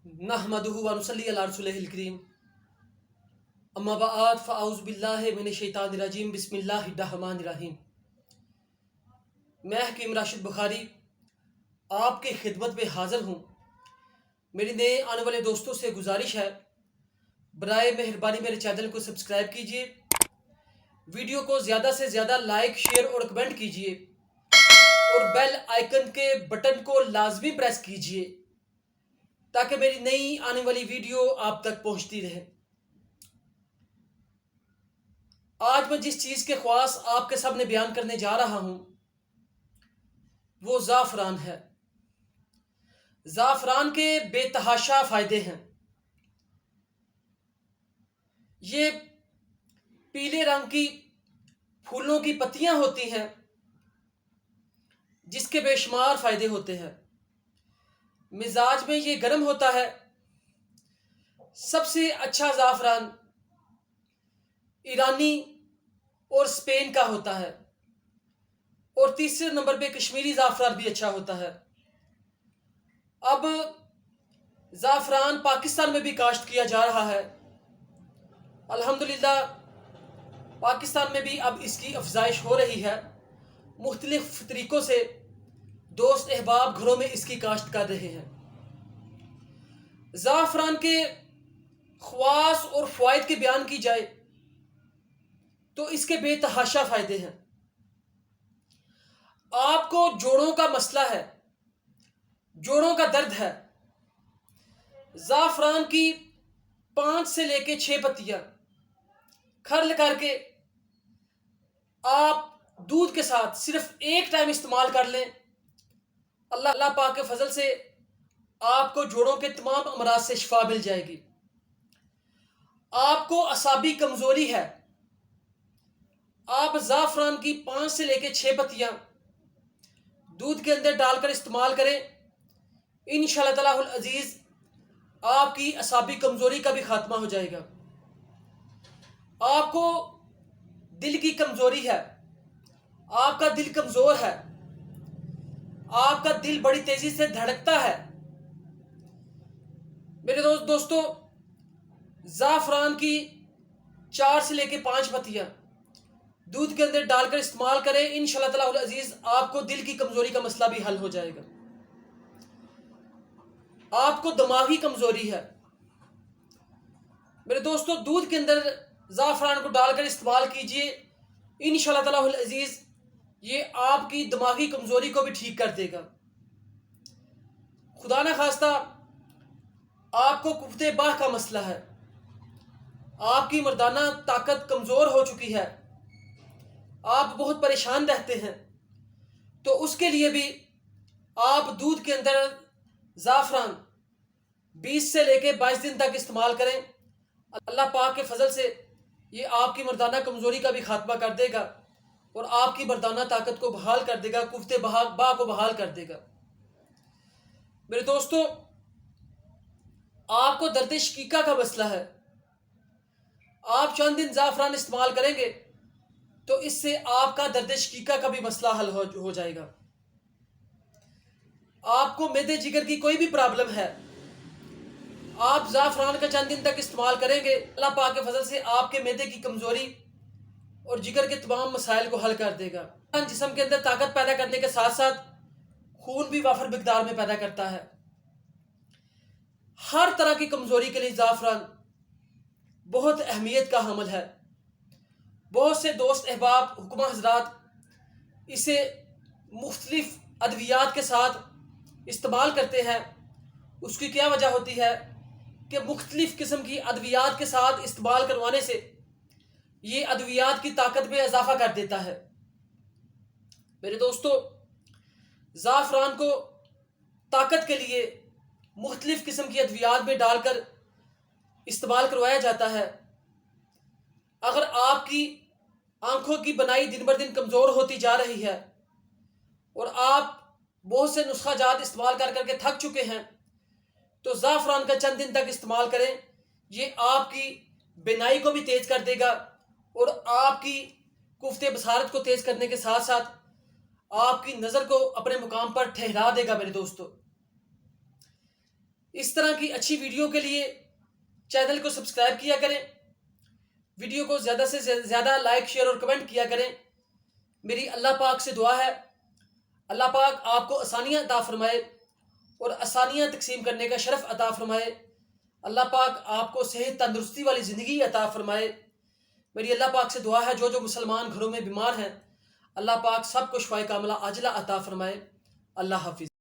नहमदुहु व नुसल्ली अला रसूलिहिल करीम। अम्मा बाद फ़अऊज़ु बिल्लाहि मिनश शैतानिर रजीम। बिस्मिल्लाहिर रहमानिर रहीम। मैं हकीम राशिद बुखारी आपकी खिदमत में हाज़िर हूँ। मेरी नए आने वाले दोस्तों से गुजारिश है, बराए मेहरबानी मेरे चैनल को सब्सक्राइब कीजिए, वीडियो को ज़्यादा से ज़्यादा लाइक, शेयर और कमेंट कीजिए और बेल आइकन के बटन को लाजमी प्रेस कीजिए ताकि मेरी नई आने वाली वीडियो आप तक पहुंचती रहे। आज मैं जिस चीज़ के ख्वास आपके सामने बयान करने जा रहा हूं वो ज़ाफ़रान है। ज़ाफ़रान के बेतहाशा फ़ायदे हैं। ये पीले रंग की फूलों की पत्तियां होती हैं जिसके बेशुमार फ़ायदे होते हैं। मिजाज में ये गर्म होता है। सबसे अच्छा ज़ाफ़रान ईरानी और स्पेन का होता है और तीसरे नंबर पे कश्मीरी ज़ाफ़रान भी अच्छा होता है। अब ज़ाफ़रान पाकिस्तान में भी काश्त किया जा रहा है। अल्हम्दुलिल्लाह पाकिस्तान में भी अब इसकी अफजाइश हो रही है। मुख्तलिफ तरीक़ों से दोस्त अहबाब घरों में इसकी काश्त कर रहे हैं। ज़ाफ़रान के ख़वास और फ़वाइद के बयान की जाए तो इसके बेतहाशा फ़ायदे हैं। आपको जोड़ों का मसला है, जोड़ों का दर्द है, ज़ाफ़रान की 5 से लेके 6 पत्तियां खरल करके आप दूध के साथ सिर्फ एक टाइम इस्तेमाल कर लें। अल्लाह पाक के फजल से आपको जोड़ों के तमाम अमराज से शिफा मिल जाएगी। आपको असाबी कमजोरी है, आप ज़ाफ़रान की 5 से लेके 6 पत्तियां दूध के अंदर डालकर इस्तेमाल करें। इंशाअल्लाह ताला अजीज आपकी असाबी कमजोरी का भी खात्मा हो जाएगा। आपको दिल की कमजोरी है, आपका दिल कमजोर है, आपका दिल बड़ी तेजी से धड़कता है, मेरे दोस्तों ज़ाफ़रान की 4 से लेके 5 पत्तियां दूध के अंदर डालकर इस्तेमाल करें। इंशाअल्लाह ताला अजीज आपको दिल की कमजोरी का मसला भी हल हो जाएगा। आपको दिमागी कमजोरी है, मेरे दोस्तों दूध के अंदर ज़ाफ़रान को डालकर इस्तेमाल कीजिए। इंशाअल्लाह ताला अजीज ये आपकी दिमागी कमजोरी को भी ठीक कर देगा। खुदा न खास्ता आपको कुफ्ते बाह का मसला है, आपकी मर्दाना ताकत कमजोर हो चुकी है, आप बहुत परेशान रहते हैं, तो उसके लिए भी आप दूध के अंदर ज़ाफ़रान 20 से लेके 22 दिन तक इस्तेमाल करें। अल्लाह पाक के फजल से ये आपकी मर्दाना कमजोरी का भी खात्मा कर देगा और आपकी मर्दाना ताकत को बहाल कर देगा, कुफ्ते बा को बहाल कर देगा। मेरे दोस्तों आपको दर्द शकीका का मसला है, आप चंद दिन ज़ाफ़रान इस्तेमाल करेंगे तो इससे आपका दर्द शकीका का भी मसला हल हो जाएगा। आपको मैदे जिगर की कोई भी प्रॉब्लम है, आप ज़ाफ़रान का चंद दिन तक इस्तेमाल करेंगे, अल्लाह पाक के फजल से आपके मैदे की कमज़ोरी और जिगर के तमाम मसाइल को हल कर देगा। जिस्म के अंदर ताकत पैदा करने के साथ साथ खून भी वाफर मिकदार में पैदा करता है। हर तरह की कमज़ोरी के लिए ज़ाफ़रान बहुत अहमियत का हामिल है। बहुत से दोस्त अहबाब हुक्मा हजरात इसे मुख्तलिफ अद्वियात के साथ इस्तेमाल करते हैं। उसकी क्या वजह होती है कि मुख्तलिफ किस्म की अद्वियात के साथ इस्तेमाल करवाने से ये अद्वियात की ताकत में इजाफा कर देता है। मेरे दोस्तों ज़ाफ़रान को ताकत के लिए मुख्तलिफ किस्म की अद्वियात में डालकर इस्तेमाल करवाया जाता है। अगर आपकी आंखों की बनाई दिन बर दिन कमज़ोर होती जा रही है और आप बहुत से नुस्खा जात इस्तेमाल कर करके थक चुके हैं तो ज़ाफ़रान का चंद दिन तक इस्तेमाल करें। ये आपकी बिनाई को भी तेज़ कर देगा और आपकी कुफ्ते बसारत को तेज़ करने के साथ साथ आपकी नज़र को अपने मुकाम पर ठहरा देगा। मेरे दोस्तों इस तरह की अच्छी वीडियो के लिए चैनल को सब्सक्राइब किया करें, वीडियो को ज़्यादा से ज़्यादा लाइक, शेयर और कमेंट किया करें। मेरी अल्लाह पाक से दुआ है, अल्लाह पाक आपको आसानियाँ अता फरमाए और आसानियाँ तकसीम करने का शरफ़ अता फरमाए। अल्लाह पाक आपको सेहत तंदुरुस्ती वाली ज़िंदगी अता फरमाए। मेरी अल्लाह पाक से दुआ है, जो मुसलमान घरों में बीमार हैं, अल्लाह पाक सबको शिफाए कामिला आजिला अता फरमाए। अल्लाह हाफिज़।